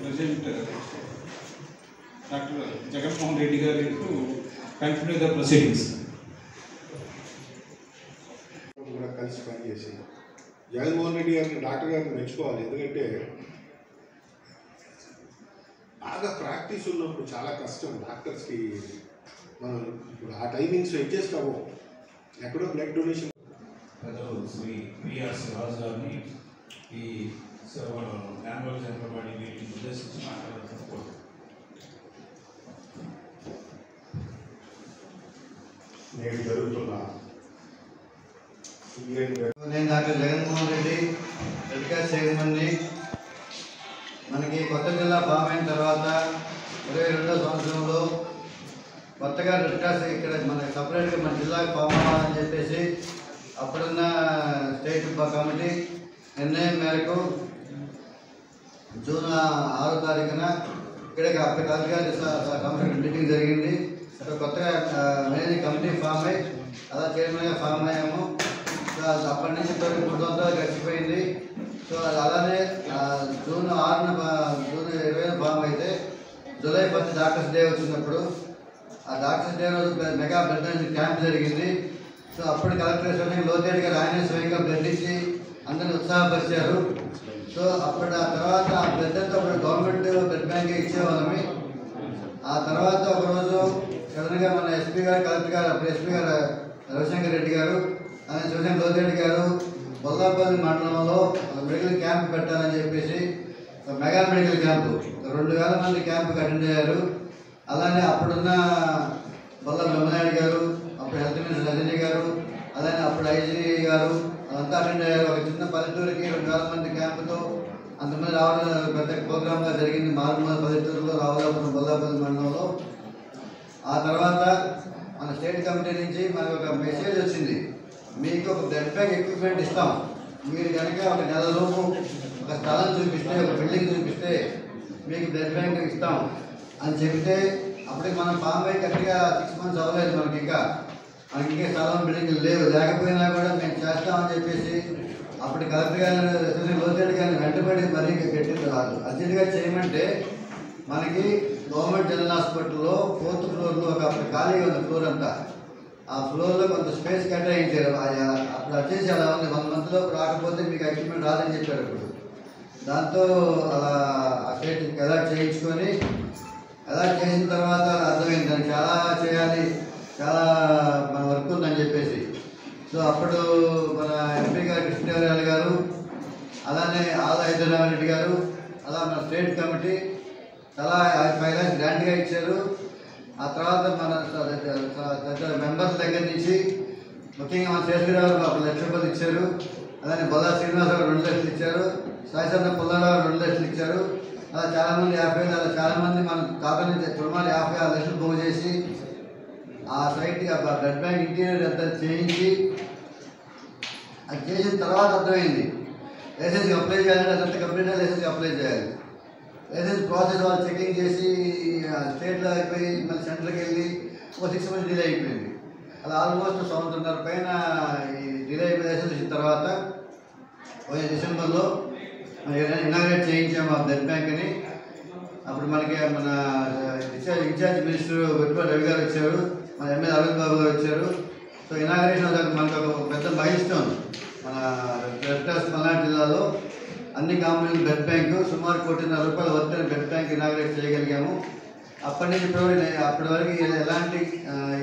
Present Dr. Jagannath Reddy garu to continue the proceedings. కలిసి పనిచేసి జగన్మోహన్ రెడ్డి గారిని డాక్టర్ గారిని మెచ్చుకోవాలి. ఎందుకంటే బాగా ప్రాక్టీస్ ఉన్నప్పుడు చాలా కష్టం డాక్టర్స్కి. మనం ఇప్పుడు ఆ టైమింగ్స్ అడ్జస్ట్ అవ్వం. ఎక్కడో blood donation Shri PR Srivas గారిని ఈ యాన్యువల్ జనరల్ బాడీ మీటింగ్ ఉద్దేశించి మాట్లాడుతున్నారు. నేడు జరుగుతున్న నేను doctor Jaganmohan Reddy red cross చైర్మన్ని. మనకి కొత్త జిల్లా ఫామ్ అయిన తర్వాత 22వ సంవత్సరంలో కొత్తగా రెడ్ క్రాస్ ఇక్కడ మనకి సపరేట్గా మన జిల్లాకు ఫామ్ అవ్వాలని చెప్పేసి అప్పుడున్న స్టేట్ కమిటీ నిర్ణయం మేరకు జూన్ 6వ తారీఖున ఇక్కడే కలెక్టర్ కమిటీ మీటింగ్ జరిగింది. కొత్తగా మేనేజింగ్ కమిటీ ఫామ్ అయ్యి అలా చైర్మన్గా ఫామ్ అయ్యాము. అప్పటి నుంచి 3 సంవత్సరాలు గడిచిపోయింది. సో అలానే జూన్ 20 ఫామ్ అయితే జూలై 10 డాక్టర్స్ డే వచ్చినప్పుడు ఆ డాక్టర్స్ డే రోజు మెగా బ్లడ్ డొనేషన్ క్యాంప్ జరిగింది. సో అప్పుడు కలెక్టర్ లోతేడి గారు ఆయనే స్వయంగా బ్లడ్ ఇచ్చి అందరిని ఉత్సాహపరిచారు. సో అప్పుడు ఆ తర్వాత ఆ బ్లడ్ అంతా గవర్నమెంట్ బ్లడ్ బ్యాంక్ ఇచ్చేవాళ్ళమి. ఆ తర్వాత ఒకరోజు సడన్గా మన ఎస్పీ గారు కలెక్టర్ గారు అప్పుడు ఎస్పీ గారు రవిశంకర్ రెడ్డి గారు ఆయన శివశంకర్ లోతేడి గారు బొల్లాపల్లి మండలంలో మెడికల్ క్యాంప్ పెట్టాలని చెప్పేసి మెగా మెడికల్ క్యాంపు 2000 మంది క్యాంపుకి అటెండ్ అయ్యారు. అలానే అప్పుడున్న బొల్ల బ్రహ్మనాయుడు గారు, అప్పుడు హెల్త్ మినిస్టర్ రజనీ గారు, అలానే అప్పుడు ఐజీ గారు అదంతా అటెండ్ అయ్యారు. ఒక చిన్న పల్లెటూరికి 2000 మంది క్యాంపుతో అంతమంది రావడం పెద్ద ప్రోగ్రామ్గా జరిగింది. మారుమూల పల్లెటూరులో రావులాపురం బొల్లాపల్లి మండలంలో. ఆ తర్వాత మన స్టేట్ కమిటీ నుంచి మనకు ఒక మెసేజ్ వచ్చింది, మీకు ఒక బ్లడ్ బ్యాంక్ ఎక్విప్మెంట్ ఇస్తాం, మీరు కనుక ఒక నెలలోపు ఒక స్థలం చూపిస్తే ఒక బిల్డింగ్ చూపిస్తే మీకు బ్లడ్ బ్యాంక్ ఇస్తాం అని చెప్తే అప్పటికి మనం ఫామ్ అయ్యి కరెక్ట్గా 6 months అవ్వలేదు. మనకి ఇంకా స్థలం బిల్డింగ్ లేవు. లేకపోయినా కూడా మేము చేస్తామని చెప్పేసి అప్పటి కలెక్టర్ గారు లోతేడి గారిని వెంటబడి మరీ పెట్టింది రాదు. అర్జెంట్గా చేయమంటే మనకి గవర్నమెంట్ జనరల్ హాస్పిటల్లో 4th ఫ్లోర్లో ఒక ఖాళీగా ఉంది ఫ్లోర్ అంతా. ఆ ఫ్లోర్లో కొంత స్పేస్ కేటాయించారు. అప్పుడు వచ్చేసి అలా ఉంది, 1 month లోపు రాకపోతే మీకు ఎక్విప్మెంట్ రాదని చెప్పారు. అప్పుడు దాంతో అలా ఆ స్టేట్ అలాట్ చేయించుకొని అలాట్ చేసిన తర్వాత అర్థమైంది దానికి చాలా చేయాలి, చాలా మన వర్క్ ఉందని చెప్పేసి. సో అప్పుడు మన ఎంపీ గారు కృష్ణదేవరాయలు గారు, అలానే ఆల హైదరాబాద్ గారు, అలా మన స్టేట్ కమిటీ చాలా 5 lakhs గ్రాంట్గా ఇచ్చారు. ఆ తర్వాత మన మెంబర్స్ దగ్గర నుంచి ముఖ్యంగా మన శేషగిరిరావు గారు 1 లక్ష రూపాయలు ఇచ్చారు. అలానే బొల్లా శ్రీనివాసరావు 2 లక్షలు ఇచ్చారు. సాయిసన్న పుల్లారావు 2 లక్షలు ఇచ్చారు. అలా చాలామంది 50 అలా చాలామంది మన తాతల నుంచి సుమారు 56 లక్షలు పోగు చేసి ఆ సైట్కి ఆ బ్లడ్ బ్యాంక్ ఇంటీరియర్ అంతా చేయించి అది చేసిన తర్వాత అర్థమైంది లైసెన్స్కి అప్లై చేయాలంటే అదంతా కంప్లీట్గా లైసెన్స్కి అప్లై చేయాలి. లైసెన్స్ ప్రాసెస్ వాళ్ళు చెకింగ్ చేసి స్టేట్లో అయిపోయి మళ్ళీ సెంటర్కి వెళ్ళి ఒక 6 months డిలే అయిపోయింది. అలా ఆల్మోస్ట్ 1.5 సంవత్సరం పైన ఈ డిలే అయిపోయి లైసెన్స్ ఇచ్చిన తర్వాత పోయిన డిసెంబర్లో ఇనాగ్రేట్ చేయించాము ఆ బ్లడ్ బ్యాంక్ని. అప్పుడు మనకి మన ఇన్ఛార్జ్ మినిస్టర్ వెట్టిపల్లి రవి గారు వచ్చారు, మన ఎమ్మెల్యే అరవింద్ బాబు గారు వచ్చారు. సో ఇనాగ్రేషన్ మనకు ఒక పెద్ద మైల్ స్టోన్. మన రెడ్ క్రాస్ పల్నాడు జిల్లాలో అన్ని కాంపౌండ్ బ్లడ్ బ్యాంకు సుమారు 1.5 కోట్ల రూపాయల వర్తైన బ్లడ్ బ్యాంక్ ఇనాగ్రేట్ చేయగలిగాము. అప్పటి నుంచి అప్పటి వరకు ఎలాంటి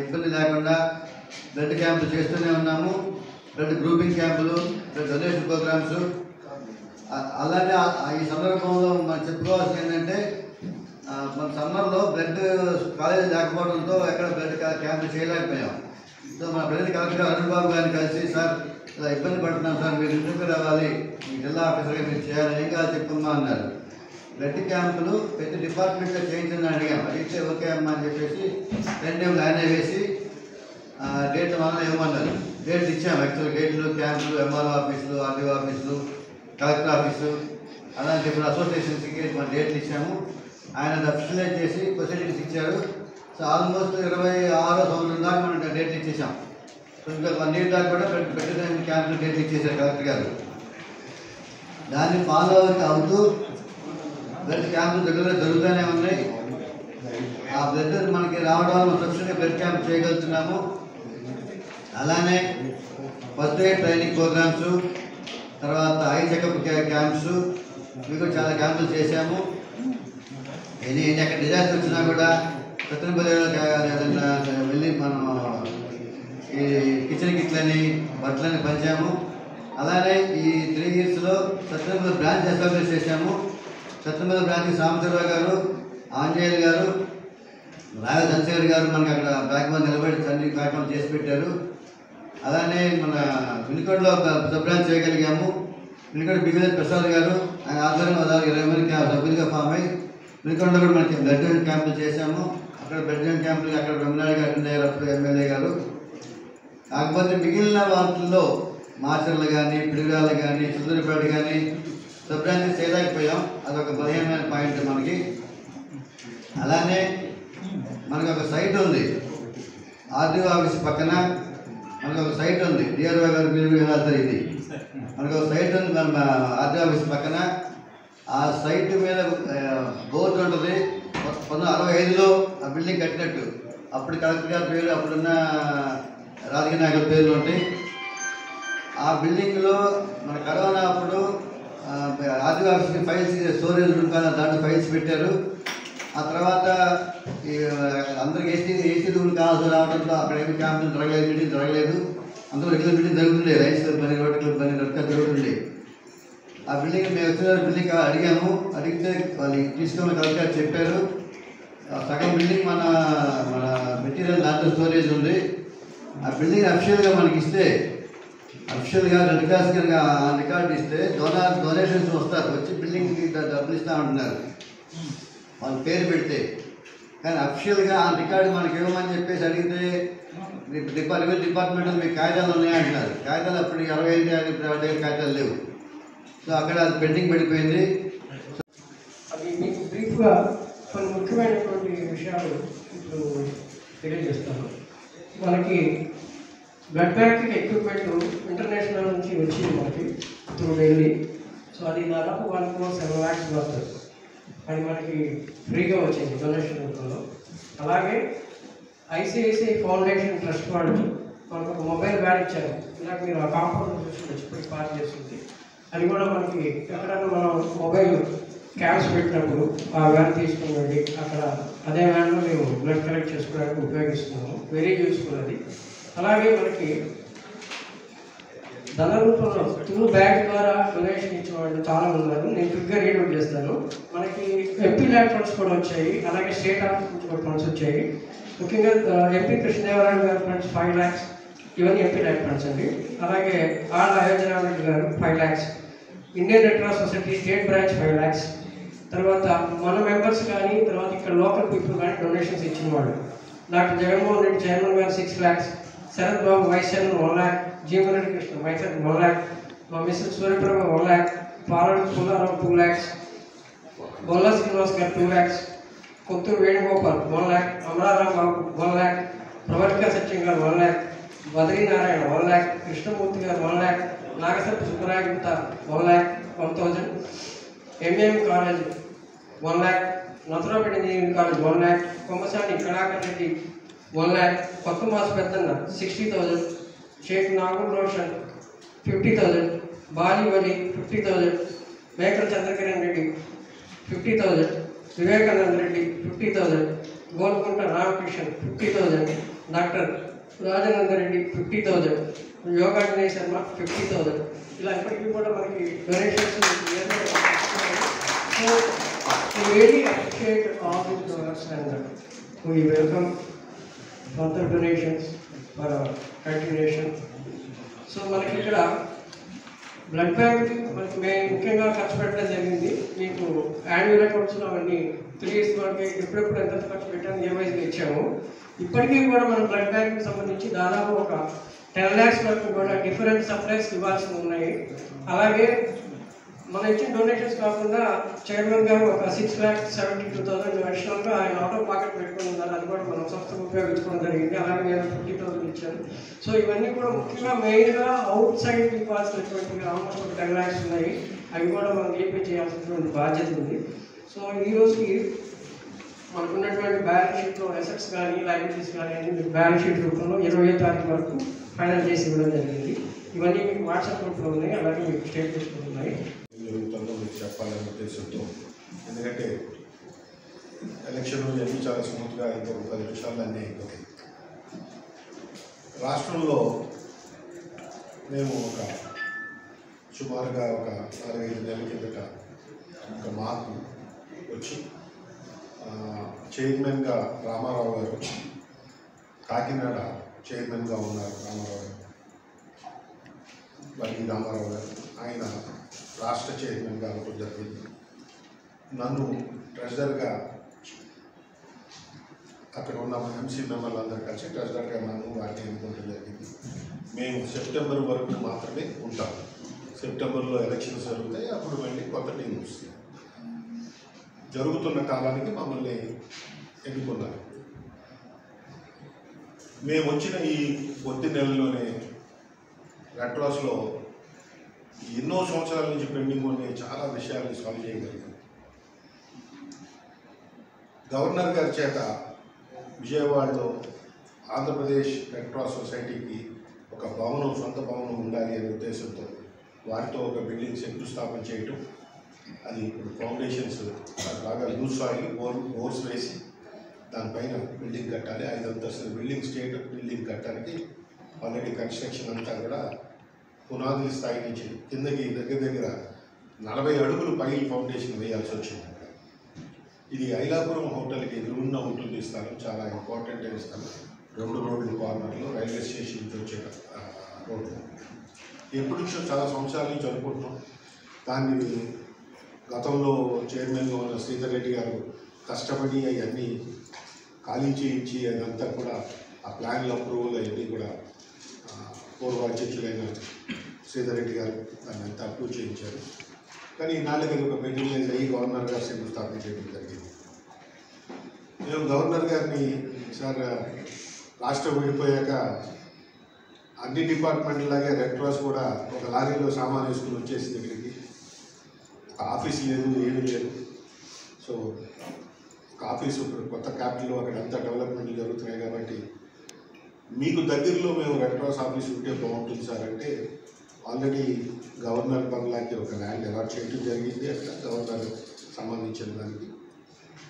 ఇబ్బంది లేకుండా బ్లడ్ క్యాంపులు చేస్తూనే ఉన్నాము. బ్లడ్ గ్రూపింగ్ క్యాంపులు, బ్లడ్ డొనేషన్ ప్రోగ్రామ్స్. అలానే ఈ సందర్భంలో మనం చెప్పుకోవాల్సింది ఏంటంటే మన సమ్మర్లో బ్లడ్ కాలేజీ లేకపోవడంతో ఎక్కడ బ్లడ్ క్యాంపులు చేయలేకపోయాం. సో మన బ్లడ్ కలెక్టర్ అరుణ్ బాబు గారిని కలిసి, సార్ ఇలా ఇబ్బంది పడుతున్నాం సార్, మీరు ఇంటికి రావాలి, మీ జిల్లా ఆఫీసర్గా మీరు చేయాలి, ఏం కాదు చెప్పమ్మా అన్నారు. బ్లడ్ క్యాంపులు ప్రతి డిపార్ట్మెంట్లో చేయించని అడిగాం. అడిగితే ఓకే అమ్మా అని చెప్పేసి 10 days లైన్ వేసి డేట్లు మనం ఇవ్వమన్నారు. డేట్లు ఇచ్చాము. యాక్చువల్ డేట్లు, క్యాంపులు, ఎంఆర్ఓ ఆఫీసులు, ఆర్డీఓ ఆఫీసులు, కలెక్టర్ ఆఫీసు, అలాంటి ఇప్పుడు అసోసియేషన్స్కి మన డేట్లు ఇచ్చాము. ఆయన అఫిషియలైజ్ చేసి ప్రొసీడింగ్స్ ఇచ్చారు. సో ఆల్మోస్ట్ 26వ సంవత్సరం దాకా మనం డేట్లు ఇచ్చేసాం. సో ఇంకా 1 year దాకా కూడా పెట్టిన క్యాంపులు డేట్లు ఇచ్చేసారు కలెక్టర్ గారు. దాన్ని ఫాలో అవుతూ బ్లడ్ క్యాంపులు దగ్గర జరుగుతూనే ఉన్నాయి. ఆ బ్లడ్ మనకి రావడం వల్ల సబ్సిడీ బ్లడ్ క్యాంప్ చేయగలుగుతున్నాము. అలానే ఫస్ట్ ఎయిడ్ ట్రైనింగ్ ప్రోగ్రామ్స్, తర్వాత ఐ చెకప్ క్యాంప్స్, ఇవి కూడా చాలా క్యాంపులు చేశాము. ఎక్కడ డిజాస్టర్ వచ్చినా కూడా ఏదైనా వెళ్ళి మనం ఈ కిచెన్ కిట్లని, బట్టలని పంచాము. అలానే ఈ 3 yearsలో సత్యనపల్లి బ్రాంచ్ ఎస్టాబ్లిష్ చేశాము. సత్యనపల్లి బ్రాంచ్కి సాంబశివరావు గారు, ఆంజనేయులు గారు, రాయ చంద్రశేఖర్ గారు మనకి అక్కడ బ్యాక్ బోన్ నిలబడి అన్ని కార్యక్రమం చేసి పెట్టారు. అలానే మన వినుకొండలో సబ్ బ్రాంచ్ చేయగలిగాము. వినుకొండ బిగినర్ ప్రసాద్ గారు ఆయన ఆధ్వర్యంలో 20 మంది సభ్యులుగా ఫామ్ అయ్యి వినుకొండలో కూడా మనకి బ్లడ్ డొనేషన్ క్యాంపులు చేశాము. అక్కడ బ్లడ్ డొనేషన్ క్యాంపులు అక్కడ బ్రహ్మనాయుడు గారు అటెండ్ అయ్యారు, ఎమ్మెల్యే గారు. కాకపోతే మిగిలిన వాటిల్లో మాచర్లు కానీ, పిడుగురాళ్ళు కానీ, చిత్తూరుపేట కానీ సబ్ బ్రాంచెస్ చేయలేకపోయాం. అదొక బలహీనమైన పాయింట్ మనకి. అలానే మనకు ఒక సైట్ ఉంది ఆర్డీఓ ఆఫీస్ పక్కన, మనకు ఒక సైట్ ఉంది. డిఆర్ఓ గారు మీరు వెళ్తారు. ఇది మనకు ఒక సైట్ ఉంది మన ఆర్డీఓ ఆఫీస్ పక్కన. ఆ సైట్ మీద బోర్డు ఉంటుంది. 1965లో ఆ బిల్డింగ్ కట్టినట్టు. అప్పుడు కలెక్టర్ గారి పేరు, అప్పుడున్న రాజకీయ నాయకుల పేర్లు ఉంటాయి. ఆ బిల్డింగ్లో మన కరోనా అప్పుడు ఆర్డీఓ ఆఫీస్కి ఫైల్స్ స్టోరేజ్ రూపాయలు దాంట్లో ఫైల్స్ పెట్టారు. ఆ తర్వాత అందరికి ఏసీ రూమ్ కావాల్సి రావడంతో అక్కడ ఏమి క్యాంపులు జరగలేదు, మీటింగ్ జరగలేదు. అందరూ రెగ్యులర్ మీటింగ్ జరుగుతుండే, రైస్ క్లబ్ అని, రోడ్ క్లబ్ అని జరుగుతుండే. ఆ బిల్డింగ్ మేము వచ్చిన బిల్డింగ్ అడిగాము. అడిగితే వాళ్ళు తీసుకున్న కలెక్టర్ చెప్పారు సగం బిల్డింగ్ మన మెటీరియల్ దాంట్లో స్టోరేజ్ ఉంది. ఆ బిల్డింగ్ అఫిషియల్గా మనకి ఇస్తే, అఫిషియల్గా రెడ్ క్రాస్ గా రికార్డు ఇస్తే డొనేషన్స్ వస్తారు, వచ్చి బిల్డింగ్కి డబ్బులు ఇస్తూ ఉంటున్నారు వాళ్ళ పేరు పెడితే. కానీ అఫిషియల్గా ఆ రికార్డు మనకి ఇవ్వమని చెప్పేసి అడిగితే రెవెన్యూ డిపార్ట్మెంట్లో మీకు కాగితాలు ఉన్నాయంటున్నారు. కాగితాలు అప్పుడు 25 కాగితాలు లేవు. సో అక్కడ అది పెండింగ్ పడిపోయింది. అది మీకు బ్రీఫ్గా కొన్ని ముఖ్యమైనటువంటి విషయాలు ఇప్పుడు తెలియజేస్తాను. మనకి బ్లడ్ బ్యాంకింగ్ ఎక్విప్మెంట్ ఇంటర్నేషనల్ నుంచి వచ్చింది మనకి త్రూ ఢిల్లీ. సో అది దాదాపు 1.7 lakhs వస్తుంది. అది మనకి ఫ్రీగా వచ్చింది డొనేషన్ రూపంలో. అలాగే ఐసిఐసిఐ ఫౌండేషన్ ట్రస్ట్ వాళ్ళు మనకు ఒక మొబైల్ వ్యాన్ ఇచ్చారు. ఇలాగ మీరు ఆ కాంపౌండ్ చూసి ఇప్పటికి పార్క్ చేస్తుంది. అది కూడా మనకి ఎక్కడైనా మనం మొబైల్ క్యాంప్స్ పెట్టినప్పుడు ఆ వ్యాన్ తీసుకుని వెళ్ళి అక్కడ అదే వ్యాన్లో మేము బ్లడ్ కలెక్ట్ చేసుకోవడానికి ఉపయోగిస్తున్నాము. వెరీ యూస్ఫుల్ అది. అలాగే మనకి ధన రూపంలో త్రూ బ్యాంక్ ద్వారా డొనేషన్ ఇచ్చిన వాళ్ళు చాలా ఉన్నారు. నేను క్విక్గా రీడౌట్ చేస్తాను. మనకి ఎంపీ ల్యాబ్ ఫండ్స్ కూడా వచ్చాయి. అలాగే స్టేట్ ఆఫీస్ నుంచి కూడా ఫండ్స్ వచ్చాయి. ముఖ్యంగా ఎంపీ కృష్ణదేవరాయలు గారి ఫండ్స్ 5 lakhs, ఇవన్నీ ఎంపీ ల్యాబ్ ఫండ్స్ అండి. అలాగే ఆర్ అయోధ్యరామరెడ్డి గారు 5 lakhs, Indian red cross society state branch 5 lakhs, తర్వాత మన మెంబర్స్ కానీ తర్వాత ఇక్కడ లోకల్ పీపుల్ కానీ డొనేషన్స్ ఇచ్చిన వాళ్ళు. Doctor Jaganmohan Reddy chairman garu 6 lakhs, Sharath Babu vice chairman 1 lakh, Jeevareddy Krishna vice chairman 1 lakh, మా mister Suryaprabha 1 lakh, Paladu Pullarao 2 lakhs, Bolla Srinivas garu 2 lakhs, Kotturu Venugopal 1 lakh, అమరారావు బాబు 1 lakh, ప్రవర్తిక సత్యం గారు 1 lakh, Badrinarayana 1 lakh, Krishnamurthy garu 1 lakh, Nagasarpa Subbaraya Gupta 1 lakh 1,000, MAM college 1 lakh, Nathurapeta engineering college 1 lakh, Kommasani Kalakar Reddy 1 lakh, Kotha మాస్ పెద్దన్న 60,000, షేక్ నాగూర్ రోషన్ 50,000, బాలి వలి 50,000, మేకల చంద్రకిరణ్ రెడ్డి 50,000, వివేకానంద రెడ్డి 50,000, గోల్కొండ రామకృష్ణన్ 50,000, డాక్టర్ రాజానంద రెడ్డి 50,000, యోగాంజనేయ శర్మ 50,000. ఇలా ఇప్పటికీ కూడా మనకి donations. So we really appreciate all these donors and we welcome further donations for continuation. So మనకి ఇక్కడ blood bank మనకి మేము ముఖ్యంగా ఖర్చు పెట్టడం జరిగింది. మీకు యాన్యువల్ అకౌంట్స్లో అవన్నీ 3 years వరకు ఎప్పుడెప్పుడు ఎంత ఖర్చు పెట్టాము ఏవైజ్గా ఇచ్చాము. ఇప్పటికీ కూడా మన బ్లడ్ బ్యాంక్కి సంబంధించి దాదాపు ఒక 10 lakhs వరకు కూడా డిఫరెంట్ సప్లైస్ ఇవ్వాల్సి ఉన్నాయి. అలాగే మనం ఇచ్చిన డొనేషన్స్ కాకుండా చైర్మన్ గారు ఒక 6,72,000 అడిషనల్గా ఆయన అవుట్ ఆఫ్ పాకెట్ పెట్టుకుని ఉన్నారు. అది కూడా మనం సంస్థకు ఉపయోగించుకోవడం జరిగింది. అలాగే నేను 50,000 ఇచ్చాను. సో ఇవన్నీ కూడా ముఖ్యంగా మెయిన్గా అవుట్ సైడ్ ఇవ్వాల్సినటువంటి ఆల్మోస్ట్ ఒక 10 lakhs ఉన్నాయి. అవి కూడా మనం రీపే చేయాల్సినటువంటి బాధ్యత ఉంది. సో ఈ రోజుకి మనకున్నటువంటి బ్యాలెన్స్ షీట్లో అసెట్స్ కానీ లయబిలిటీస్ కానీ అన్ని బ్యాలెన్స్ షీట్ రూపంలో 20వ తారీఖు వరకు ఫైనల్ చేసి ఇవ్వడం జరిగింది. ఇవన్నీ మీకు వాట్సాప్ గ్రూప్లో ఉన్నాయి, అలాగే మీకు స్టేట్మెంట్స్లో ఉన్నాయి. జరుగుతుందో మీకు చెప్పాలనే ఉద్దేశంతో, ఎందుకంటే ఎలక్షన్ అన్నీ చాలా స్మూత్గా ఇంకొక 10 నిమిషాలు అన్నీ అయిపోతాయి. రాష్ట్రంలో మేము సుమారుగా ఒక 4-5 నెలల కిందట ఒక మార్పు వచ్చి చైర్మన్గా రామారావు గారు, కాకినాడ చైర్మన్గా ఉన్నారు రామారావు గారు, వల్లి రామారావు గారు. ఆయన రాష్ట్ర చైర్మన్గా అవ్వడం జరిగింది. నన్ను ట్రెజరర్గా అక్కడ ఉన్న ఎంసీ మెంబర్లు అందరూ కలిసి ట్రెజరర్గా నన్ను వారిని ఎన్నుకోవడం జరిగింది. మేము సెప్టెంబర్ వరకు మాత్రమే ఉంటాం. సెప్టెంబర్లో ఎలక్షన్స్ జరుగుతాయి. అప్పుడు మళ్ళీ కొత్త టీం వస్తుంది. జరుగుతున్న కాలానికి మమ్మల్ని ఎన్నుకున్నారు. మేము వచ్చిన ఈ కొద్ది నెలలోనే రెడ్ క్రాస్లో ఎన్నో సంవత్సరాల నుంచి పెండింగ్ ఉండే చాలా విషయాలను సాల్వ్ చేయగలిగాం. గవర్నర్ గారి చేత విజయవాడలో ఆంధ్రప్రదేశ్ రెడ్ క్రాస్ సొసైటీకి ఒక భవనం, సొంత భవనం ఉండాలి అనే ఉద్దేశంతో వారితో ఒక బిల్డింగ్ శంకుస్థాపన చేయటం. అది ఇప్పుడు ఫౌండేషన్స్ బాగా లూజ్ అయ్యి బోర్స్ వేసి దానిపైన బిల్డింగ్ కట్టాలి. 5 అంతస్తుల బిల్డింగ్, స్టేట్ బిల్డింగ్ కట్టడానికి ఆల్రెడీ కన్స్ట్రక్షన్ అంతా కూడా పునాదుల స్థాయి నుంచి కిందకి దగ్గర 40 అడుగులు పై ఫౌండేషన్ వేయాల్సి వచ్చింది. ఇది ఐలాపురం హోటల్కి ఎదురున్న ఉంటుంది స్థలం, చాలా ఇంపార్టెంట్ అయిన స్థలం. 2 రోడ్లు కార్నర్లో రైల్వే స్టేషన్ నుంచి వచ్చే రోడ్లు. ఎప్పటి నుంచో చాలా సంవత్సరాల నుంచి అనుకుంటున్నాం. దాన్ని గతంలో చైర్మన్గా ఉన్న శ్రీధర్ రెడ్డి గారు కష్టపడి అవన్నీ ఖాళీ చేయించి అదంతా కూడా ఆ ప్లాన్ల అప్రూవల్ అవన్నీ కూడా పూర్వ అధ్యక్షులైన శ్రీధర్ రెడ్డి గారు దాన్ని అంతా అప్రూవ్ చేయించారు. కానీ ఈనాళ్ళకి ఒక మెటీరియలైజ్ అయ్యి గవర్నర్ గారు శంకుస్థాపన చేయడం జరిగింది. మేము గవర్నర్ గారిని సార్ రాష్ట్రం విడిపోయాక అన్ని డిపార్ట్మెంట్లాగే రెడ్ క్రాస్ కూడా ఒక లారీలో సామాన్ వేసుకుని వచ్చేసి దగ్గరికి ఒక ఆఫీస్ లేదు, ఏమీ లేదు. సో ఒక ఆఫీసు కొత్త క్యాపిటల్ అక్కడంతా డెవలప్మెంట్ జరుగుతున్నాయి కాబట్టి మీకు దగ్గరలో మేము రెడ్ క్రాస్ ఆఫీస్ ఉంటే బాగుంటుంది సార్ అంటే ఆల్రెడీ గవర్నర్ బంగ్లాకి ఒక ల్యాండ్ అలాట్ చేయడం జరిగింది. అట్లా గవర్నర్ సంబంధించిన దానికి.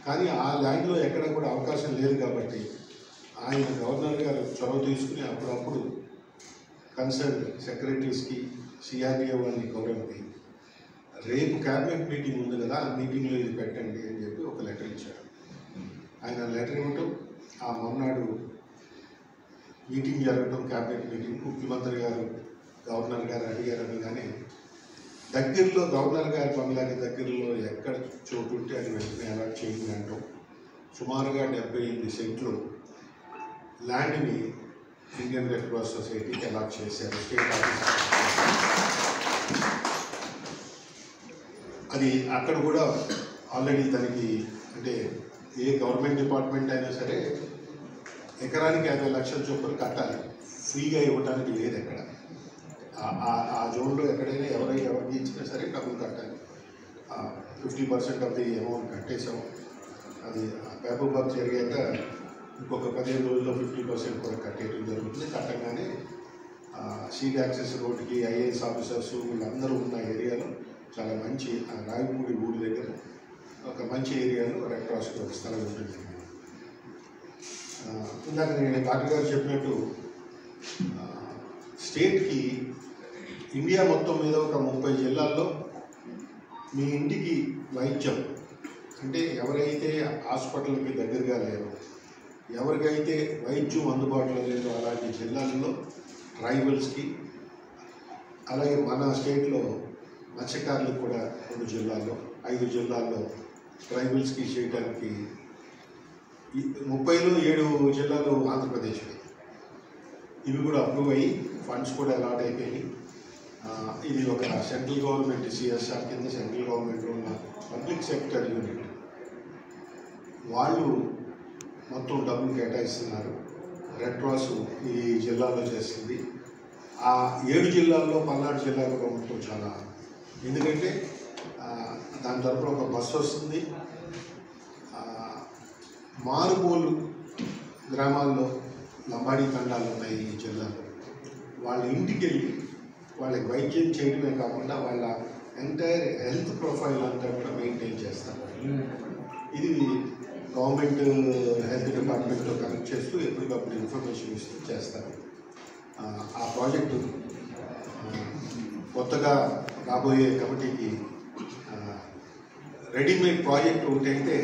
కానీ ఆ ల్యాండ్లో ఎక్కడ కూడా అవకాశం లేదు కాబట్టి ఆయన గవర్నర్ గారు చొరవ తీసుకుని అప్పుడప్పుడు కన్సర్న్ సెక్రటరీస్కి, సిఆర్డీఏ వాళ్ళని కౌరవండి రేపు క్యాబినెట్ మీటింగ్ ఉంది కదా, ఆ మీటింగ్లో ఇది పెట్టండి అని చెప్పి ఒక లెటర్ ఇచ్చారు. ఆయన లెటర్ ఇవ్వటం, ఆ మొన్నాడు మీటింగ్ జరగటం, క్యాబినెట్ మీటింగ్, ముఖ్యమంత్రి గారు గవర్నర్ గారు అడిగారని. కానీ దగ్గరలో గవర్నర్ గారి బంగ్లాకి దగ్గరలో ఎక్కడ చోటు ఉంటే అది వెంటనే అలాట్ చేయండి అంటాం. సుమారుగా 78 సెంట్లు ల్యాండ్ని ఇండియన్ రెడ్ క్రాస్ సొసైటీకి అలాట్ చేశారు స్టేట్ ఆఫీస్. అది అక్కడ కూడా ఆల్రెడీ దానికి అంటే ఏ గవర్నమెంట్ డిపార్ట్మెంట్ అయినా సరే ఎకరానికి 50 లక్షల చొప్పున కట్టాలి. ఫ్రీగా ఇవ్వడానికి లేదు ఎక్కడ. ఆ జోన్లో ఎక్కడైనా ఎవరికి ఇచ్చినా సరే డబ్బులు కట్టాలి. 50% ఆఫ్ ది అమౌంట్ కట్టేసాము. అది పేపర్ వర్క్ జరిగాక ఇంకొక 15 రోజుల్లో 50% కూడా కట్టేయడం జరుగుతుంది. కట్టగానే సీడ్ యాక్సెస్ రోడ్డుకి ఐఏఎస్ ఆఫీసర్స్ వీళ్ళందరూ ఉన్న ఏరియాలో చాలా మంచి రాయపూడి ఊరి దగ్గర ఒక మంచి ఏరియాలో రెడ్ క్రాస్కి ఒక స్థలం ఉంటుంది. ఇందాక నేను డాక్టర్ గారు చెప్పినట్టు స్టేట్కి ఇండియా మొత్తం మీద ఒక 30 జిల్లాల్లో మీ ఇంటికి వైద్యం అంటే ఎవరైతే హాస్పిటల్కి దగ్గరగా లేరో, ఎవరికైతే వైద్యం అందుబాటులో లేదో అలాంటి జిల్లాల్లో ట్రైబల్స్కి, అలాగే మన స్టేట్లో మత్స్యకారులకు కూడా 2 జిల్లాల్లో 5 జిల్లాల్లో ట్రైబల్స్కి చేయడానికి 30లో 7 జిల్లాలు ఆంధ్రప్రదేశ్. ఇవి కూడా అప్రూవ్ అయ్యి ఫండ్స్ కూడా అలాట్ అయిపోయి ఇది ఒక సెంట్రల్ గవర్నమెంట్ సిఎస్ఆర్ కింద సెంట్రల్ గవర్నమెంట్ ఉన్న పబ్లిక్ సెక్టర్ యూనిట్ వాళ్ళు మొత్తం డబ్బులు కేటాయిస్తున్నారు. రెడ్ క్రాస్ ఈ జిల్లాలో చేస్తుంది. ఆ 7 జిల్లాల్లో పల్నాడు జిల్లా కూడా ఉండటం చాలా, ఎందుకంటే దాని తరపున ఒక బస్సు వస్తుంది. మారుమూలు గ్రామాల్లో లంబాడీ తండాలు ఉన్నాయి ఈ జిల్లాలో. వాళ్ళ ఇంటికి వెళ్ళి వాళ్ళకి వైద్యం చేయడమే కాకుండా వాళ్ళ ఎంటైర్ హెల్త్ ప్రొఫైల్ అంతా కూడా మెయింటైన్ చేస్తారు. ఇది గవర్నమెంట్ హెల్త్ డిపార్ట్మెంట్తో కనెక్ట్ చేస్తూ ఎప్పటికప్పుడు ఇన్ఫర్మేషన్ ఇస్తూ చేస్తారు. ఆ ప్రాజెక్టు కొత్తగా రాబోయే కమిటీకి రెడీమేడ్ ప్రాజెక్ట్ ఒకటైతే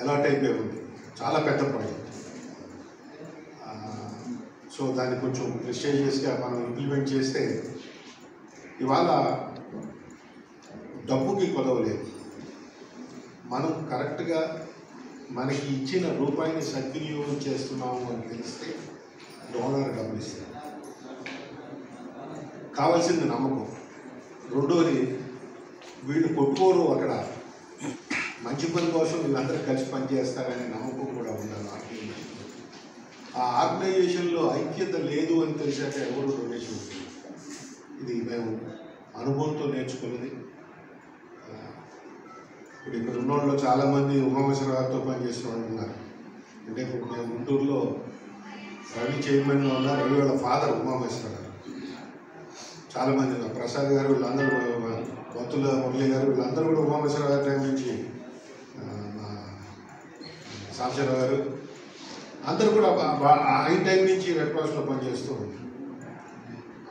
అలాట్ అయిపోయి ఉంది. చాలా పెద్ద ప్రాజెక్ట్. సో దాన్ని కొంచెం ప్రెస్టీజియస్గా మనం ఇంప్లిమెంట్ చేస్తే ఇవాళ డబ్బుకి కొదవలేదు. మనం కరెక్ట్గా మనకి ఇచ్చిన రూపాయిని సద్వినియోగం చేస్తున్నాము అని తెలిస్తే డోనర్ గమనిస్తాం. కావాల్సింది నమ్మకం. రెండోది వీళ్ళు కొట్టుకోరు, అక్కడ మంచి పని కోసం వీళ్ళందరూ కలిసి పనిచేస్తారనే నమ్మకం కూడా ఉండాలి. ఆ ఆర్గనైజేషన్లో ఐక్యత లేదు అని తెలిసాక ఎవరు డొనేషన్ ఉంటుంది. ఇది మేము అనుభవంతో నేర్చుకున్నది. ఇప్పుడు ఇక్కడ ఉన్న వాళ్ళు చాలామంది ఉమామేశ్వరరావుతో పనిచేసిన వాళ్ళు ఉన్నారు. అంటే ఇప్పుడు మేము గుంటూరులో రవి చైర్మన్గా ఉన్నారు. రవి వాళ్ళ ఫాదర్ ఉమామేశ్వరరావు. చాలామంది ఉన్నారు. ప్రసాద్ గారు వీళ్ళందరూ, వత్తుల మురళి గారు వీళ్ళందరూ కూడా ఉమామేశ్వరరావు టైం నుంచి, సాంబశివరావు గారు అందరూ కూడా ఆయన టైం నుంచి రెడ్ క్రాస్లో పనిచేస్తూ ఉంటారు.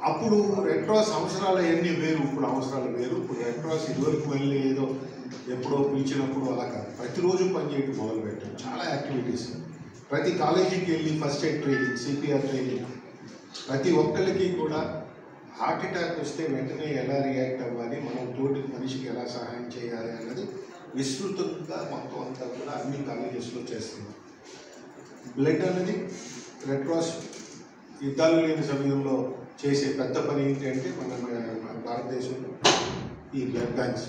అప్పుడు రెడ్ క్రాస్ అవసరాలు అవన్నీ వేరు, ఇప్పుడు అవసరాలు వేరు. ఇప్పుడు రెడ్ క్రాస్ ఇదివరకు మళ్ళీ ఏదో ఎప్పుడో పిలిచినప్పుడు అలా కాదు, ప్రతిరోజు పనిచేయడం మొదలుపెట్టాం. చాలా యాక్టివిటీస్. ప్రతి కాలేజీకి వెళ్ళి first aid training, CPR training, ప్రతి ఒక్కరికి కూడా హార్ట్ అటాక్ వస్తే వెంటనే ఎలా రియాక్ట్ అవ్వాలి, మనం తోటి మనిషికి ఎలా సహాయం చేయాలి అన్నది విస్తృతంగా మొత్తం అంతా కూడా అన్ని కాలేజెస్లో చేస్తున్నాం. బ్లడ్ అనేది రెడ్ క్రాస్ యుద్ధాలు లేని సమయంలో చేసే పెద్ద పని ఏంటంటే మన భారతదేశంలో ఈ బ్లడ్ బ్యాంక్స్.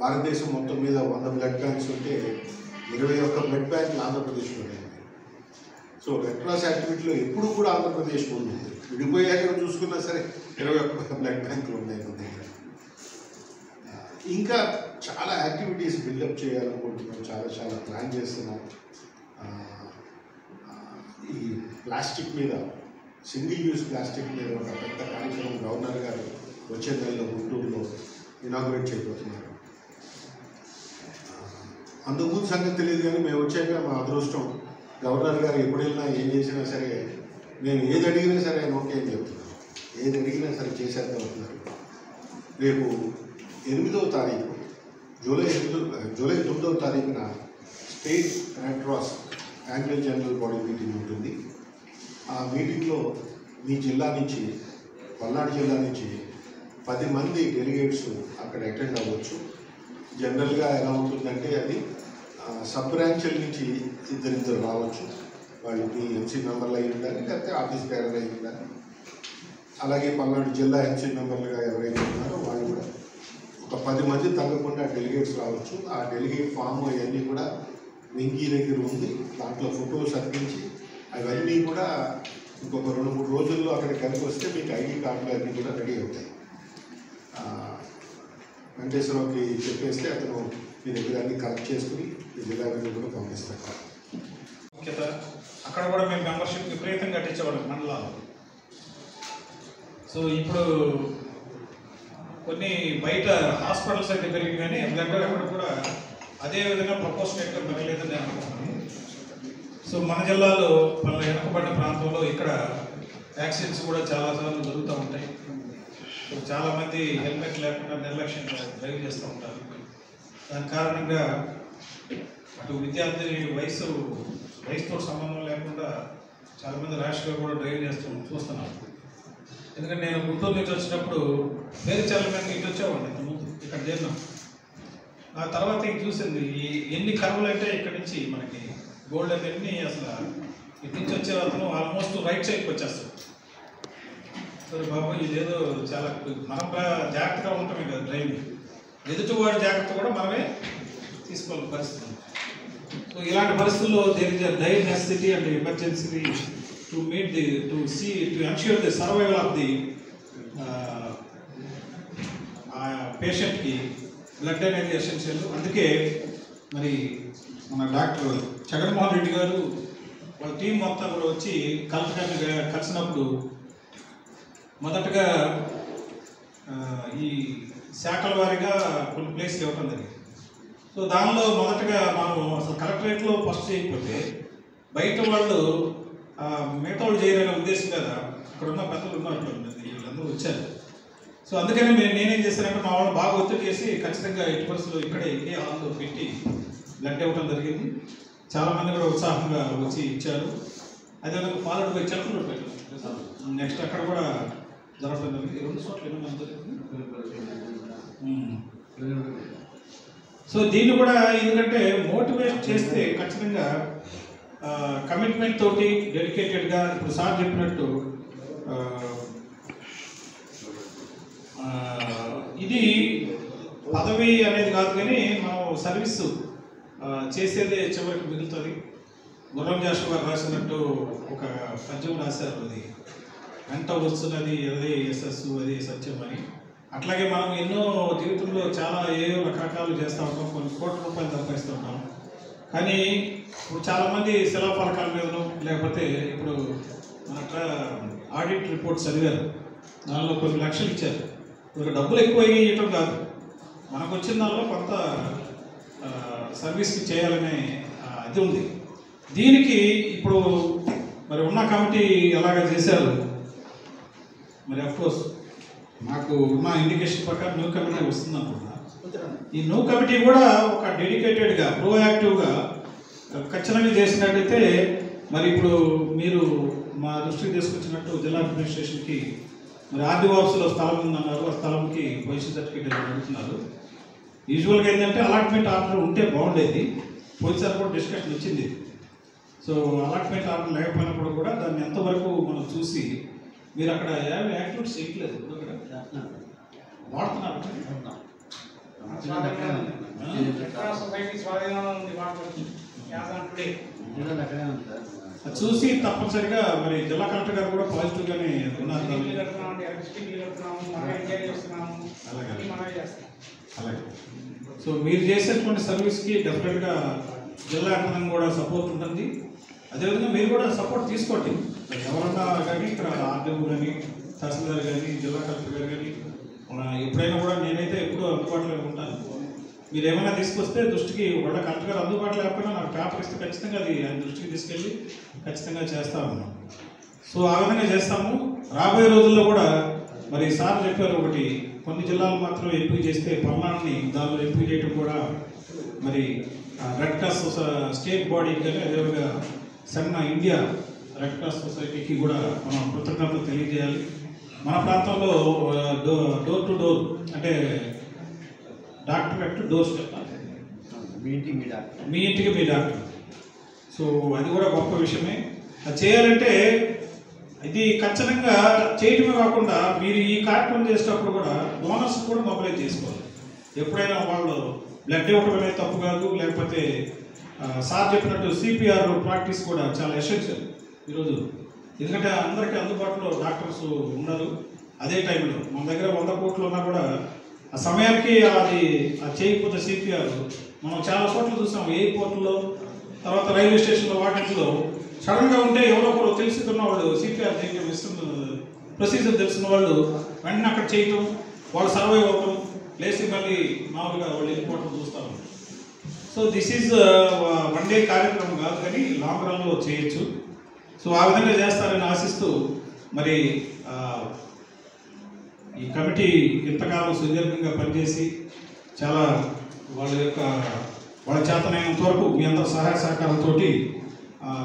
భారతదేశం మొత్తం మీద 100 బ్లడ్ బ్యాంక్స్ ఉంటే 21 బ్లడ్ బ్యాంకులు ఆంధ్రప్రదేశ్లో ఉన్నాయి. సో రెడ్ క్రాస్ యాక్టివిటీలో ఎప్పుడు కూడా ఆంధ్రప్రదేశ్ ఉంది. విడిపోయాక చూసుకున్నా సరే 21 బ్లడ్ బ్యాంకులు ఉన్నాయి మన దగ్గర. ఇంకా చాలా యాక్టివిటీస్ బిల్డప్ చేయాలనుకుంటున్నాం. చాలా ప్లాన్ చేస్తున్నాం. ఈ ప్లాస్టిక్ మీద, సింగిల్ యూజ్ ప్లాస్టిక్ మీద ఒక పెద్ద కార్యక్రమం గవర్నర్ గారు వచ్చే నెలలో గుంటూరులో ఇనాగ్రేట్ చేయబోతున్నారు. అందుకు సంగతి తెలియదు, కానీ మేము వచ్చాక మా అదృష్టం గవర్నర్ గారు ఎప్పుడు వెళ్ళినా ఏం చేసినా సరే, నేను ఏది అడిగినా సరే ఆయన ఓకే అని చెప్తున్నాను. ఏది అడిగినా సరే చేసేద్దాం అవుతున్నారు. రేపు 8వ తారీఖు జూలై 9వ తారీఖున state red cross angular general body meeting ఉంటుంది. ఆ మీటింగ్లో మీ జిల్లా నుంచి, పల్నాడు జిల్లా నుంచి 10 మంది డెలిగేట్స్ అక్కడ అటెండ్ అవ్వచ్చు. జనరల్గా ఎలా ఉంటుందంటే అది సబ్ బ్రాంచ్ల నుంచి 2 రావచ్చు. వాళ్ళకి ఎంసీ మెంబర్లు అయి ఉండాలి, లేకపోతే ఆఫీస్ బేరర్ అయి ఉండాలి. అలాగే పల్నాడు జిల్లా ఎంసీ మెంబర్లుగా ఎవరైతే ఉన్నారో వాళ్ళు కూడా ఒక 10 మంది తగ్గకుండా డెలిగేట్స్ రావచ్చు. ఆ డెలిగేట్ ఫామ్ అవన్నీ కూడా వెంకీ దగ్గర ఉంది. దాంట్లో ఫోటోస్ అర్పించి అవన్నీ కూడా ఇంకొక 2-3 రోజుల్లో అక్కడ కలిసి వస్తే మీకు ఐడి కార్డులు అన్నీ కూడా రెడీ అవుతాయి. వెంకటేశ్వరరావుకి చెప్పేస్తే అతను మీ దగ్గర అన్ని కలెక్ట్ చేసుకుని ఈ జిల్లా కూడా పంపిస్తారు. ముఖ్యత అక్కడ కూడా మేము మెంబర్షిప్ విపరీతంగా కట్టించేవాళ్ళం మండలాలు. సో ఇప్పుడు కొన్ని బయట హాస్పిటల్స్ అయితే పెరిగి కానీ దగ్గర కూడా అదేవిధంగా ప్రపోర్షనేట్గా పెరగలేదని నేను అనుకుంటున్నాను. సో మన జిల్లాలో మన వెనకబడిన ప్రాంతంలో ఇక్కడ యాక్సిడెంట్స్ కూడా చాలాసార్లు జరుగుతూ ఉంటాయి. సో చాలామంది హెల్మెట్ లేకుండా నిర్లక్ష్యంగా డ్రైవ్ చేస్తూ ఉంటారు. దాని కారణంగా అటు విద్యార్థి వయసుతో సంబంధం లేకుండా చాలామంది ర్యాష్గా కూడా డ్రైవ్ చూస్తున్నాను. ఎందుకంటే నేను గుంటూరు నుంచి వచ్చినప్పుడు వేరే చాలా మంది ఇటు వచ్చేవాడిని ఇంతకుముందు ఇక్కడ చేరినాం. ఆ తర్వాత ఇది చూసింది ఈ ఎన్ని కర్వలు అంటే ఇక్కడ నుంచి మనకి గోల్డ్ అన్నీ అసలు ఇటు నుంచి వచ్చే అతను ఆల్మోస్ట్ రైట్ సైడ్కి వచ్చేస్తాడు. సరే బాబు ఇదేదో చాలా మనం జాగ్రత్తగా ఉంటామే కదా డ్రైవింగ్, ఎదుటివాడి జాగ్రత్త కూడా మనమే తీసుకోవాలి పరిస్థితి. సో ఇలాంటి పరిస్థితుల్లో there is a dire necessity and emergency to meet to ensure the survival of the patient ki blood అనేది ఎసెన్షియల్. అందుకే మరి మన డాక్టర్ జగన్మోహన్ రెడ్డి గారు వాళ్ళ టీం మొత్తం కూడా వచ్చి కలిసినప్పుడు మొదటగా ఈ శాఖల వారీగా కొన్ని ప్లేస్లు ఇవ్వటం జరిగింది. సో దానిలో మొదటగా మనం అసలు కలెక్టరేట్లో ఫస్ట్ చేయకపోతే బయట వాళ్ళు మిగతా వాళ్ళు చేయాలనే ఉద్దేశం కదా అక్కడ ఉన్న పెద్దలు ఉన్నారు, వీళ్ళందరూ వచ్చారు. సో అందుకని నేనేం చేశానంటే మా వాళ్ళు బాగా ఒత్తిడి చేసి ఖచ్చితంగా ఎట్టి పరిస్థితుల్లో ఇక్కడే ఇదే హాల్లో పెట్టి బ్లడ్ ఇవ్వడం జరిగింది. చాలామంది కూడా ఉత్సాహంగా వచ్చి ఇచ్చారు. అదేవిధంగా ఫాలోడ్ బై చెట్లు పెట్టారు. నెక్స్ట్ అక్కడ కూడా జరగడం జరిగింది. 2 చోట్ల ఏమైనా జరిగింది. సో దీన్ని కూడా ఎందుకంటే మోటివేట్ చేస్తే ఖచ్చితంగా కమిట్మెంట్ తోటి డెడికేటెడ్గా ఇప్పుడు సార్ చెప్పినట్టు ఇది పదవి అనేది కాదు కానీ మనం సర్వీస్ చేసేదే చివరికి మిగులుతుంది. గుర్రం జాషువా గారు రాసినట్టు ఒక పద్యం రాశారు, అది వెంట వస్తున్నది అదే యశస్సు అదే సత్యం అని. అట్లాగే మనం ఎన్నో జీవితంలో చాలా ఏవో రకరకాలు చేస్తూ ఉంటాం, కొన్ని కోట్ల రూపాయలు సంపాదిస్తూ ఉంటాం. కానీ ఇప్పుడు చాలామంది శిలాఫలకాల మీదను లేకపోతే ఇప్పుడు మన ఆడిట్ రిపోర్ట్స్ చదివారు, దానిలో కొన్ని లక్షలు ఇచ్చారు. ఇప్పుడు డబ్బులు ఎక్కువ ఇవ్వటం కాదు, మనకు వచ్చిన దానిలో కొంత సర్వీస్కి చేయాలనే అది ఉంది. దీనికి ఇప్పుడు మరి ఉన్న కమిటీ ఎలాగ చేశారు మరి అఫ్కోర్స్ మాకు ఉన్న ఇండికేషన్ ప్రకారం న్యూ కమిటీ వస్తుంది అనుకుంటున్నా. ఈ న్యూ కమిటీ కూడా ఒక డెడికేటెడ్గా ప్రోయాక్టివ్గా ఖచ్చితంగా చేసినట్టయితే మరి ఇప్పుడు మీరు మా దృష్టికి తీసుకొచ్చినట్టు జిల్లా అడ్మినిస్ట్రేషన్కి మరి ఆర్డీఓఆర్స్లో స్థలం ఉందన్నారు, ఆ స్థలంకి పొజిషన్ సర్టిఫికేట్ అడుగుతున్నారు. యూజువల్గా ఏంటంటే అలాట్మెంట్ ఆర్డర్ ఉంటే బాగుండేది, పోయినసారి కూడా డిస్కషన్ వచ్చింది. సో అలాట్మెంట్ ఆర్డర్ లేకపోయినప్పుడు కూడా దాన్ని ఎంతవరకు మనం చూసి మీరు అక్కడ ఏమి యాక్టివిటీస్ చేయట్లేదు అక్కడ వాడుతున్నారు. చూసి తప్పనిసరిగా మరి జిల్లా కలెక్టర్ గారు కూడా పాజిటివ్గానే ఉన్నారు. అలాగే సో మీరు చేసేటువంటి సర్వీస్కి డెఫినెట్గా జిల్లా యంత్రాంగం కూడా సపోర్ట్ ఉంటుంది. అదేవిధంగా మీరు కూడా సపోర్ట్ తీసుకోండి. ఎవరన్నా కానీ ఇక్కడ ఆర్డీఓ కానీ తహసీల్దార్ కానీ జిల్లా కలెక్టర్ గారు కానీ ఎప్పుడైనా కూడా నేనైతే ఎప్పుడూ అందుబాటులో ఉంటాను. మీరు ఏమైనా తీసుకొస్తే దృష్టికి వాళ్ళ కలెక్టర్ గారు అందుబాటులో లేకపోయినా నాకు పేపర్ ఇస్తే ఖచ్చితంగా అది ఆయన దృష్టికి తీసుకెళ్ళి ఖచ్చితంగా చేస్తా ఉన్నాం. సో ఆ విధంగా చేస్తాము. రాబోయే రోజుల్లో కూడా మరి సార్ చెప్పారు ఒకటి, కొన్ని జిల్లాలు మాత్రం ఎంపిక చేస్తే పల్నాడుని దానిలో ఎంపిక చేయడం కూడా మరి రెడ్ క్రాస్ స్టేట్ బాడీకి కానీ అదేవిధంగా సన్న ఇండియా రెడ్ క్రాస్ సొసైటీకి కూడా మనం కృతజ్ఞతలు తెలియజేయాలి. మన ప్రాంతంలో డోర్ టు డోర్ అంటే డాక్టర్ అట్ డోర్ స్టెప్, మీ ఇంటికి మీ డాక్టర్. సో అది కూడా గొప్ప విషయమే. అది చేయాలంటే ఇది ఖచ్చితంగా చేయటమే కాకుండా మీరు ఈ కార్యక్రమం చేసేటప్పుడు కూడా డోనర్స్ కూడా మొబైలైజ్ చేసుకోవాలి. ఎప్పుడైనా వాళ్ళు బ్లడ్ ఇవ్వడం అనేది తప్పు కాదు. లేకపోతే సార్ చెప్పినట్టు సిపిఆర్ ప్రాక్టీస్ కూడా చాలా ఎసెన్షియల్ ఈరోజు. ఎందుకంటే అందరికీ అందుబాటులో డాక్టర్స్ ఉన్నారు. అదే టైంలో మన దగ్గర 100 కోట్లు ఉన్నా కూడా ఆ సమయానికి అది చేయకపోతే సిపిఆర్ మనం చాలా చోట్ల చూసాం. ఎయిర్పోర్ట్లో తర్వాత రైల్వే స్టేషన్లో వాటిలో సడన్గా ఉంటే ఎవరో ఒకరు తెలుసుకున్న వాళ్ళు సిపిఆర్ చేయటం ప్రొసీజర్ తెలిసిన వాళ్ళు వెంటనే అక్కడ చేయటం, వాళ్ళు సర్వైవ్ అవ్వటం, లేచి మళ్ళీ మామూలుగా వాళ్ళు వెళ్ళిపోవటం చూస్తాం. So this is one day కార్యక్రమం కాదు కానీ లాంగ్ రన్లో చేయొచ్చు. సో ఆ విధంగా చేస్తారని ఆశిస్తూ మరి ఈ కమిటీ ఇంతకాలం సుదీర్ఘంగా పనిచేసి చాలా వాళ్ళ చేతనైనంత వరకు మీ అందరూ సహాయ సహకారంతో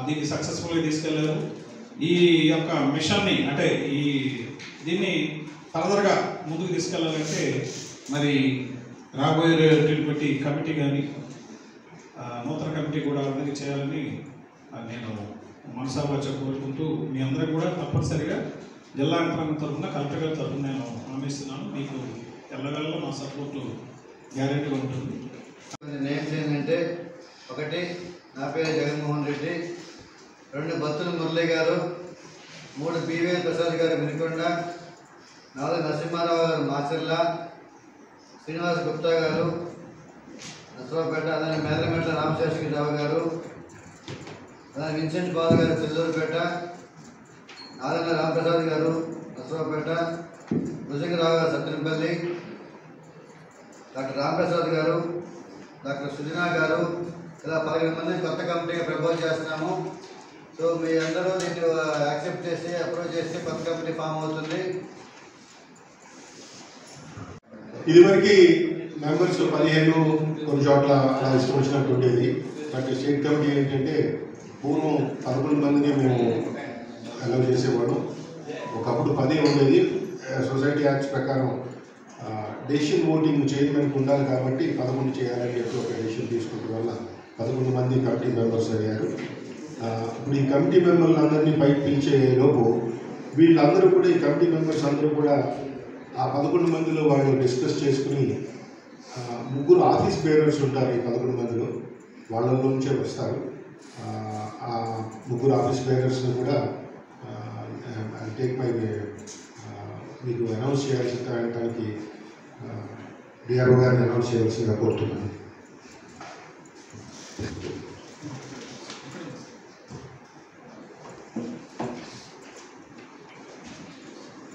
దీన్ని సక్సెస్ఫుల్గా తీసుకెళ్లారు. ఈ యొక్క మిషన్ని అంటే దీన్ని ఫర్దర్గా ముందుకు తీసుకెళ్లాలంటే మరి రాబోయేటువంటి కమిటీ కానీ నూతన కమిటీ కూడా అందరికీ చేయాలని నేను మనసావాచ కోరుకుంటూ మీ అందరూ కూడా తప్పనిసరిగా జిల్లా యంత్రాంగం తరఫున కలెక్టర్ గారి తరఫున నేను హామీస్తున్నాను. మీకు ఎల్లవేళలో మా సపోర్టు గ్యారెంటీగా ఉంటుంది. నేమ్స్ ఏంటంటే 1 నా పేరు జగన్మోహన్ రెడ్డి, 2 బత్తుల మురళి గారు, 3 బివిఎల్ ప్రసాద్ గారు మినికొండ, 4 నరసింహారావు గారు మాచర్ల, శ్రీనివాస్ గుప్తా గారు నర్సరావుపేట, అలానే మేదరమెట్ల రామశాస్త్రిరావు గారు, అలానే విన్సెంట్ బాల్ గారు చెల్లూరుపేట, నాదన్న రామప్రసాద్ గారు నర్సరావుపేట, భుజంగరావు గారు సత్తెనపల్లి, డాక్టర్ రామప్రసాద్ గారు, డాక్టర్ సుజనా గారు, ఇలా 11 మంది కొత్త కమిటీగా ప్రపోజ్ చేస్తున్నాము. సో మీ అందరూ దీన్ని యాక్సెప్ట్ చేసి అప్రూవ్ చేస్తే కొత్త కమిటీ ఫామ్ అవుతుంది. ఇదివరకు మెంబర్స్ 15 కొన్ని చోట్ల అలా ఇష్టం వచ్చినట్టు ఉండేది. బట్ స్టేట్ కమిటీ ఏంటంటే పూర్వం 11 మందిని మేము అలౌ చేసేవాళ్ళం. ఒకప్పుడు 10 ఉండేది. సొసైటీ యాక్ట్స్ ప్రకారం డెసిషన్ ఓటింగ్ చైర్మన్కి ఉండాలి కాబట్టి 11 చేయాలని చెప్పి ఒక డెసిషన్ తీసుకోవడం వల్ల 11 మంది కమిటీ మెంబర్స్ అయ్యారు. ఇప్పుడు ఈ కమిటీ మెంబర్లు అందరినీ బయట పిలిచే లోపు వీళ్ళందరూ కూడా ఈ కమిటీ మెంబర్స్ అందరూ కూడా ఆ 11 మందిలో వాళ్ళు డిస్కస్ చేసుకుని 3 ఆఫీస్ బేరర్స్ ఉంటారు ఈ 11 మందిలో, వాళ్ళ నుంచే వస్తారు. ఆ 3 ఆఫీస్ బేరర్స్ని కూడా టేక్ మై మీకు అనౌన్స్ చేయాల్సిన దానికి డిఆర్ఓ గారిని అనౌన్స్ చేయాల్సిందిగా కోరుతున్నాను.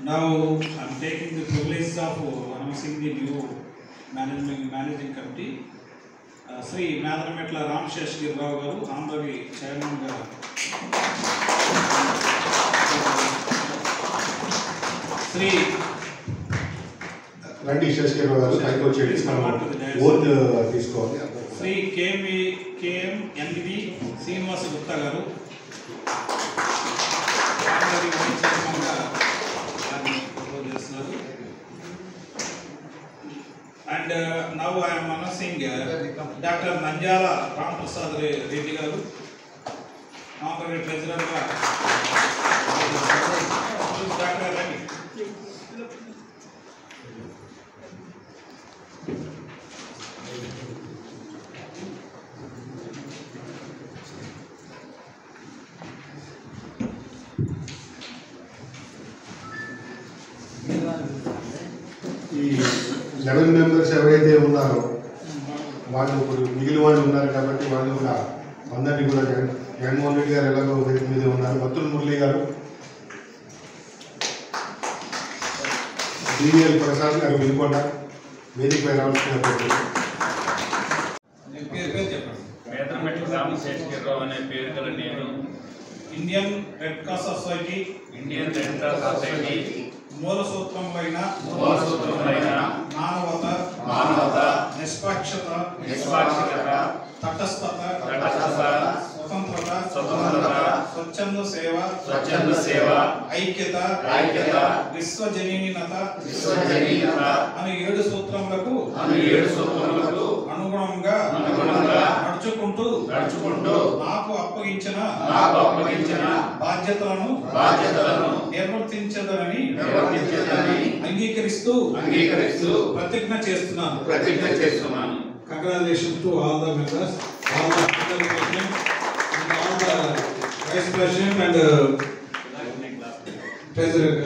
Now I'm taking the privilege of announcing the new managing committee. Sri Madarametla Ramsheshgirrao garu, honorary chairman ga. Sri రండి శేషగిరిరావు గారు పైకి వచ్చేది ఓట్ తీసుకోవాలి. శ్రీ కేఎం ఎన్వి శ్రీనివాస గుప్తా గారు ఆనరీ వైస్ చైర్మన్గా ప్రపోజ్ చేస్తున్నారు. And now I'm announcing doctor Nandyal Ramprasad Reddy గారు ఆనరీ ట్రెజరర్గా. డాక్టర్ రెడ్డి ఈ 11 మెంబర్స్ ఎవరైతే ఉన్నారో వాళ్ళు ఇప్పుడు మిగిలిన వాళ్ళు ఉన్నారు కాబట్టి వాళ్ళు కూడా అందరినీ కూడా జగన్మోహన్ రెడ్డి గారు ఎలాగో వేదిక మీద ఉన్నారు. బత్తుల మురళి గారు, బివిఎల్ ప్రసాద్ గారు వినుకొండ వేదికపై రావాల్సిన మేదరమెట్ల రామశేషగిరిరావు అనే పేరు గల నేను ఇండియన్ రెడ్ క్రాస్ సొసైటీ మూల సూత్రములైన మానవత నిష్పాక్షత తటస్థత స్వతంత్రత స్వచ్ఛంద సేవ ఐక్యత విశ్వజనీనత అనే 7 సూత్రములకు అనుగుణంగా నడుచుకుంటూ నాకు అప్పగించిన బాధ్యతలను నిర్వర్తించదనని అంగీకరిస్తూ ప్రతిజ్ఞ చేస్తున్నాను. Congratulations to all the members, all the president, and all the vice president and president.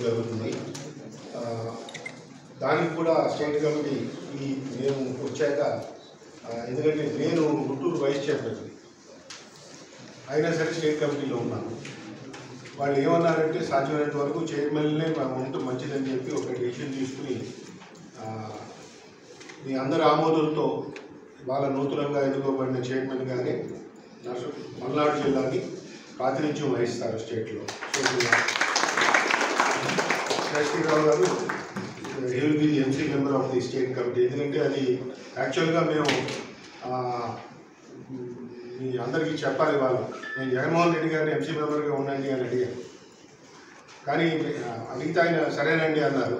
జరుగుతుంది. దానికి కూడా స్టేట్ కమిటీ మేము వచ్చాక, ఎందుకంటే నేను గుంటూరు వైస్ చైర్మన్ అయినా సరే స్టేట్ కమిటీలో ఉన్నాను. వాళ్ళు ఏమన్నారంటే సాధ్యమైనంత వరకు చైర్మన్నే ఉంటూ మంచిదని చెప్పి ఒక డెసిషన్ తీసుకుని మీ అందరి ఆమోదంతో వాళ్ళ నూతనంగా ఎన్నుకోబడిన చైర్మన్ గానే మల్నాడు జిల్లాని ప్రాతినిధ్యం వహిస్తారు స్టేట్లో. శశిరావు గారు he will be the MC member of the state committee. ఎందుకంటే అది యాక్చువల్గా మేము మీ అందరికీ చెప్పాలి. వాళ్ళు నేను జగన్మోహన్ రెడ్డి గారిని ఎంసీ మెంబర్గా ఉండండి అని అడిగాను, కానీ అడిగితే ఆయన సరేనండి అన్నారు.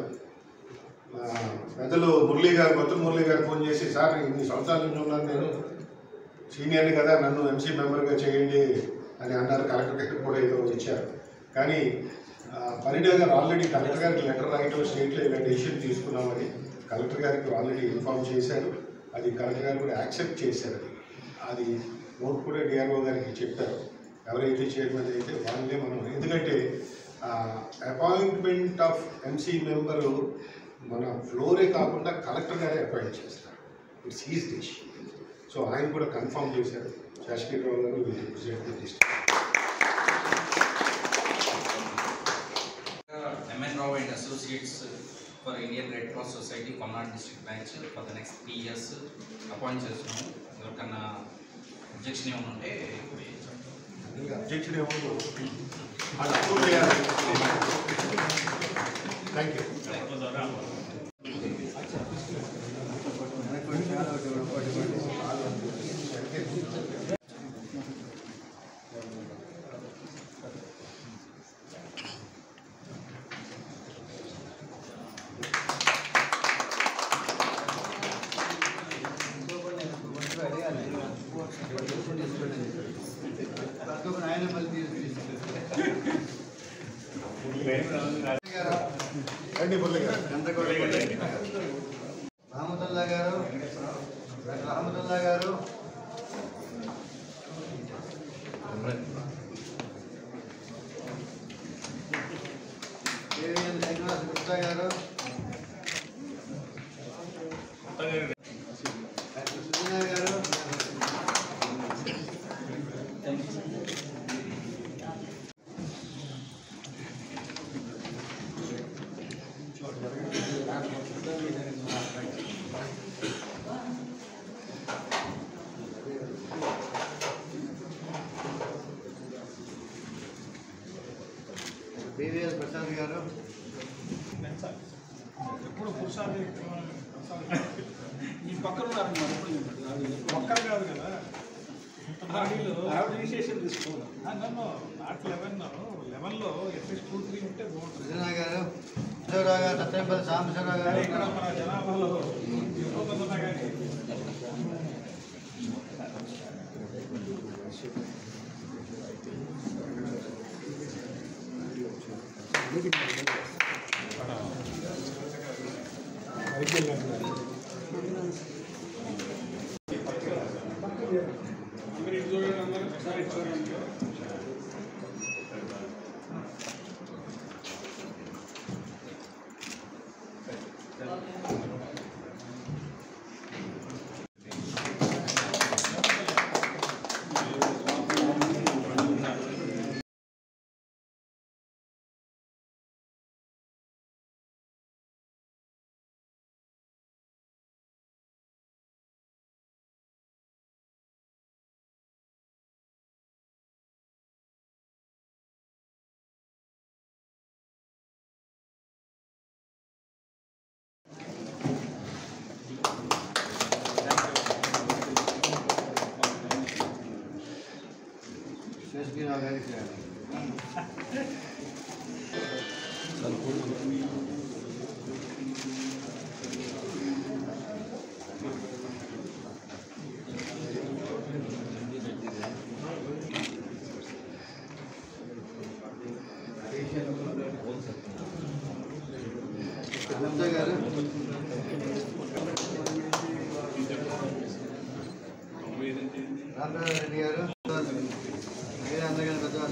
పెద్దలు మురళీ గారు, కొత్త మురళీ గారు ఫోన్ చేసి, సార్ ఇన్ని సంవత్సరాల నుంచి ఉన్నాను, నేను సీనియర్ని కదా, నన్ను ఎంసీ మెంబర్గా చేయండి అని అన్నారు. కలెక్టర్ గారికి కూడా ఏదో ఇచ్చారు. కానీ పరిడా గారు ఆల్రెడీ కలెక్టర్ గారికి లెటర్ రాయటం, స్టేట్లో ఇలా డెసిషన్ తీసుకున్నామని కలెక్టర్ గారికి ఆల్రెడీ ఇన్ఫార్మ్ చేశారు. అది కలెక్టర్ గారు కూడా యాక్సెప్ట్ చేశారు. అది నోట్ కూడా డిఆర్ఓ గారికి చెప్పారు. ఎవరైతే చైర్మన్ అయితే వాళ్ళే మనం, ఎందుకంటే అపాయింట్మెంట్ ఆఫ్ ఎంసీ మెంబరు మన ఫ్లోరే కాకుండా కలెక్టర్ గారే అపాయింట్ చేస్తారు. It's he's decision. సో ఆయన కూడా కన్ఫర్మ్ చేశారు. శశిరావు గారు will represent the district. MN Rao and Associates for Indian Red Cross Society, Komnad District Branch for the next 3 years appoint చేస్తున్నాము. ఎవరికన్నా అబ్జెక్షన్ ఏమైనా ఉంటే అబ్జెక్షన్ ఏమో అది అప్రూవ్ చేయాలి. Thank you. రహమతుల్లా గారు, రహమతుల్లా గారు, శ్రీనివాస గుప్తా గారు, సుజనా గారు, BVS ప్రసాద్ గారు, ఎప్పుడు పురుషాలు ఈ పక్కన ఉన్నారు. ఒక్కరు కాదు కదా, రిజిస్ట్రేషన్ తీసుకోవాలి. నన్ను నాట్ 11లో అట్లీస్ట్ 2-3 ఉంటే బాగుంటుంది. సుజనా గారు, కిషోరావు గారు, సత్యంపల్లి సాంబశివరావు గారు, ఇక్కడ మన జనాభాలో ఎక్కువ ఉన్నా కానీ శేషగిరిరావు గారికి గుప్తా గారు, రామరాజరెడ్డి గారు, మీరే అందరికీ పెద్దవాళ్ళు.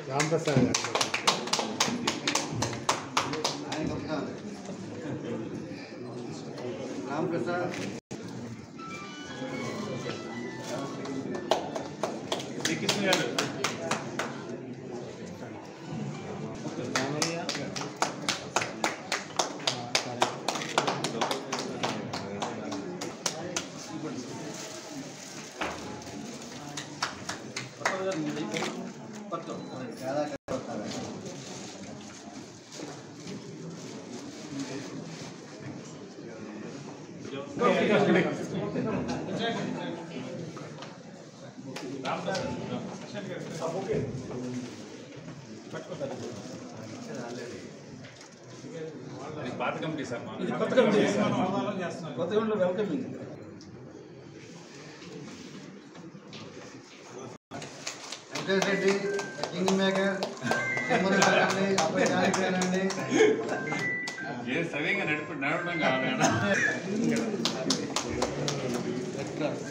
రామప్రసాద్ గారు రామప్రసాద్ శ్రీకృష్ణ గారు చాలా వస్తారు ఇది పాత కమిటీ సార్ మా వెంకటేష్ రెడ్డి కింగ్ మేకర్ తిమ్మరండి అబ్బాయి జానిపోయానండి ఏ సవ్యంగా నడవడం కావాలి రెడ్ క్రాస్